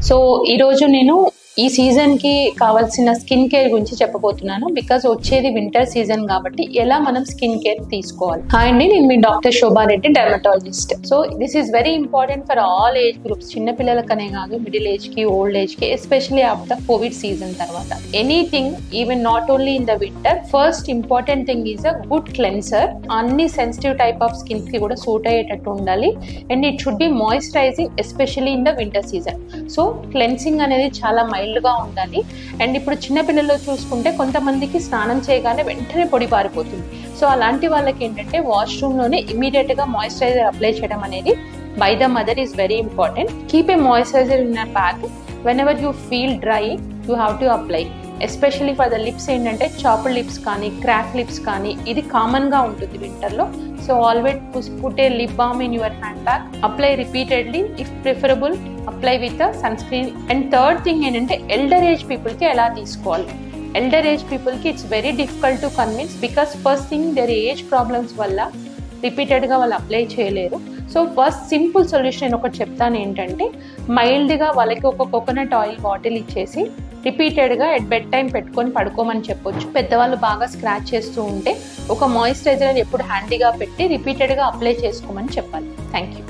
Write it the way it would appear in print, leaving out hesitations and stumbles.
So ఈరోజు నేను ఈ సీజన్కి కావాల్సిన స్కిన్ కేర్ గురించి చెప్పబోతున్నాను. బికాజ్ వచ్చేది వింటర్ సీజన్ కాబట్టి ఎలా మనం స్కిన్ కేర్ తీసుకోవాలి. హాయ్ అండి, నేను మీ doctor Shobha Reddy, dermatologist. So this is very important for all age groups. చిన్నపిల్లలకనే కాదు, మిడిల్ ఏజ్కి, ఓల్డ్ ఏజ్కి, ఎస్పెషలీ ఆఫ్టర్ కోవిడ్ సీజన్ తర్వాత. Anything, even not only in the winter, first important thing is a good cleanser. అన్ని sensitive type of skin కి కూడా suit అయ్యేటట్టు ఉండాలి. And it should be moisturising, especially in the winter season. So cleansing అనేది చాలా మైల్డ్గా ఉండాలి. And ఇప్పుడు చిన్నపిల్లల్లో చూసుకుంటే కొంతమందికి స్నానం చేయగానే వెంటనే పొడి పారిపోతుంది. సో అలాంటి వాళ్ళకి ఏంటంటే వాష్రూమ్లోనే ఇమీడియట్గా మాయిశ్చరైజర్ అప్లై చేయడం అనేది by the mother is very important. Keep a moisturiser in a bag. Whenever you feel dry you have to apply. Especially for the lips ఏంటంటే చాప్డ్ లిప్స్ కానీ, క్రాక్ లిప్స్ కానీ, ఇది కామన్గా ఉంటుంది వింటర్లో. So always put a lip balm in your handbag. Apply repeatedly, if preferable apply with sunscreen. And third thing ఏంటంటే elder age పీపుల్కి ఎలా తీసుకోవాలి. ఎల్డర్ ఏజ్ పీపుల్కి it's very difficult to convince, because first thing their age problems వల్ల రిపీటెడ్గా వాళ్ళు apply చేయలేరు. So first simple solution నేను ఒకటి చెప్తాను ఏంటంటే, మైల్డ్గా వాళ్ళకి ఒక కోకోనట్ ఆయిల్ బాటిల్ ఇచ్చేసి రిపీటెడ్గా ఎట్ బెడ్ టైం పెట్టుకొని పడుకోమని చెప్పొచ్చు. పెద్దవాళ్ళు బాగా స్క్రాచ్ చేస్తూ ఉంటే ఒక మాయిశ్చరైజర్ ఎప్పుడు హ్యాండీగా పెట్టి రిపీటెడ్గా అప్లై చేసుకోమని చెప్పాలి. Thank you.